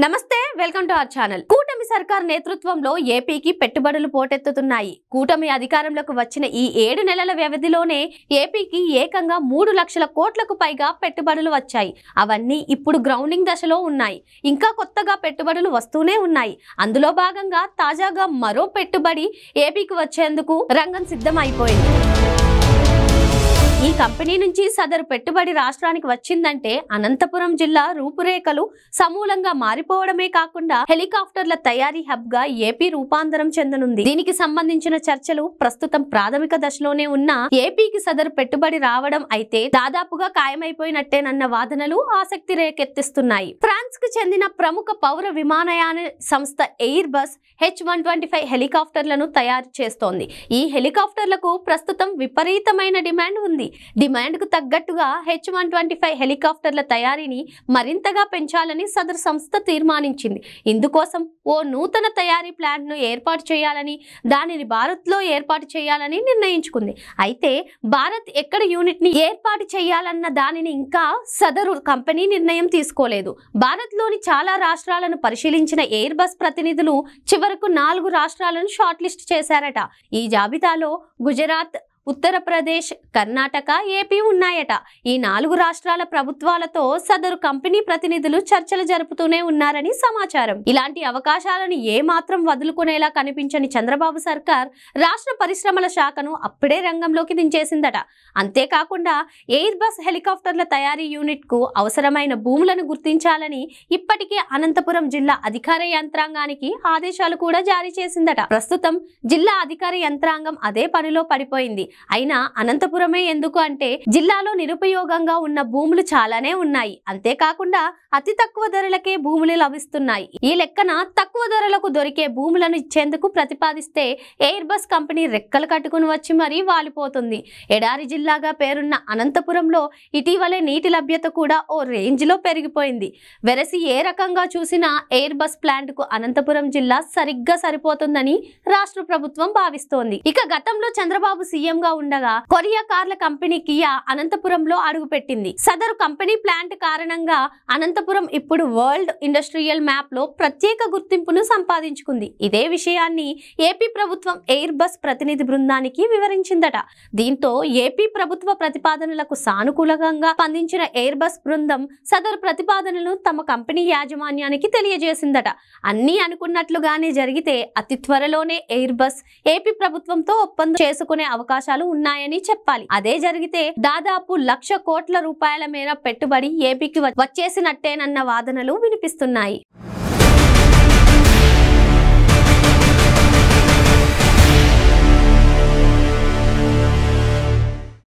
నమస్తే welcome to our channel. కూటమి సర్కార్ నేతృత్వంలో ఏపీకి పెట్టుబడులు పోటెత్తుతున్నాయి. కూటమి అధికారంలోకి వచ్చిన ఈ 7 నెలల వ్యవధిలోనే ఏపీకి ఏకంగా 3 లక్షల కోట్లకు పైగా పెట్టుబడులు వచ్చాయి. అవన్నీ ఇప్పుడు గ్రౌండింగ్ దశలో ఉన్నాయి. ఇంకా కొత్తగా పెట్టుబడులు వస్తూనే ఉన్నాయి. అందులో భాగంగా తాజాగా మరో పెట్టుబడి ఏపీకి వచ్చేందుకు రంగం సిద్ధం అయిపోయింది. ఈ కంపెనీ నుంచి సదరు పెట్టుబడి రాష్ట్రానికి వచ్చిందంటే అనంతపురం జిల్లా రూపురేఖలు సమూలంగా మారిపోవడమే కాకుండా హెలికాప్టర్ల తయారీ హబ్ గా ఏపీ రూపాంతరం చెందనుంది. దీనికి సంబంధించిన చర్చలు ప్రస్తుతం ప్రాథమిక దశలోనే ఉన్న ఏపీకి సదరు పెట్టుబడి రావడం అయితే దాదాపుగా ఖాయమైపోయినట్టేనన్న వాదనలు ఆసక్తి రేకెత్తిస్తున్నాయి. ఫ్రాన్స్ కు చెందిన ప్రముఖ పౌర విమానయాన సంస్థ ఎయిర్ బస్ H125 హెలికాప్టర్లను తయారు చేస్తోంది. ఈ హెలికాప్టర్లకు ప్రస్తుతం విపరీతమైన డిమాండ్ ఉంది. డిమాండ్ కు తగ్గట్టుగా H125 హెలికాప్టర్ల తయారీని మరింతగా పెంచాలని సదరు సంస్థ తీర్మానించింది. ఇందుకోసం ఓ నూతన తయారీ ప్లాంట్ ను ఏర్పాటు చేయాలని, దానిని భారత్ లో ఏర్పాటు చేయాలని నిర్ణయించుకుంది. అయితే భారత్ ఎక్కడ యూనిట్ ని ఏర్పాటు చేయాలన్న దానిని ఇంకా సదరు కంపెనీ నిర్ణయం తీసుకోలేదు. భారత్ లోని చాలా రాష్ట్రాలను పరిశీలించిన ఎయిర్ బస్ ప్రతినిధులు చివరకు 4 రాష్ట్రాలను షార్ట్ లిస్ట్ చేశారట. ఈ జాబితాలో గుజరాత్, ఉత్తరప్రదేశ్, కర్ణాటక, ఏపీ ఉన్నాయట. ఈ 4 రాష్ట్రాల ప్రభుత్వాలతో సదరు కంపెనీ ప్రతినిధులు చర్చలు జరుపుతూనే ఉన్నారని సమాచారం. ఇలాంటి అవకాశాలను ఏమాత్రం వదులుకునేలా కనిపించని చంద్రబాబు సర్కార్ రాష్ట్ర పరిశ్రమల శాఖను అప్పుడే రంగంలోకి దించేసిందట. అంతేకాకుండా ఎయిర్ బస్ హెలికాప్టర్ల తయారీ యూనిట్ కు అవసరమైన భూములను గుర్తించాలని ఇప్పటికే అనంతపురం జిల్లా అధికార యంత్రాంగానికి ఆదేశాలు కూడా జారీ చేసిందట. ప్రస్తుతం జిల్లా అధికార యంత్రాంగం అదే పనిలో పడిపోయింది. అయినా అనంతపురమే ఎందుకు అంటే జిల్లాలో నిరుపయోగంగా ఉన్న భూములు చాలానే ఉన్నాయి. అంతేకాకుండా అతి తక్కువ ధరలకే భూములు లభిస్తున్నాయి. ఈ లెక్కన తక్కువ ధరలకు దొరికే భూములను ఇచ్చేందుకు ప్రతిపాదిస్తే ఎయిర్ బస్ కంపెనీ రెక్కలు కట్టుకుని వచ్చి మరీ వాలిపోతుంది. ఎడారి జిల్లాగా పేరున్న అనంతపురంలో ఇటీవలే నీటి లభ్యత కూడా ఓ రేంజ్ లో పెరిగిపోయింది. వెరసి ఏ రకంగా చూసినా ఎయిర్ బస్ ప్లాంట్ కు అనంతపురం జిల్లా సరిగ్గా సరిపోతుందని రాష్ట్ర ప్రభుత్వం భావిస్తోంది. ఇక గతంలో చంద్రబాబు సీఎం గా ఉండగా కొరియా కార్ల కంపెనీ కియా అనంతపురంలో అడుగుపెట్టింది. సదరు కంపెనీ ప్లాంట్ కారణంగా అనంతపురం ఇప్పుడు వరల్డ్ ఇండస్ట్రియల్ మ్యాప్ లో ప్రత్యేక గుర్తింపును సంపాదించుకుంది. ఇదే విషయాన్ని ఏపీ ప్రభుత్వం ఎయిర్ బస్ ప్రతినిధి బృందానికి వివరించిందట. దీంతో ఏపీ ప్రభుత్వ ప్రతిపాదనలకు సానుకూలంగా స్పందించిన ఎయిర్ బస్ బృందం సదరు ప్రతిపాదనలు తమ కంపెనీ యాజమాన్యానికి తెలియజేసిందట. అన్ని అనుకున్నట్లుగానే జరిగితే అతి త్వరలోనే ఎయిర్ బస్ ఏపీ ప్రభుత్వంతో ఒప్పందం చేసుకునే అవకాశాలు ఉన్నాయని చెప్పాలి. అదే జరిగితే దాదాపు 1,00,000 కోట్ల రూపాయల మేర పెట్టుబడి ఏపీకి వచ్చేసినట్టేనన్న వాదనలు వినిపిస్తున్నాయి.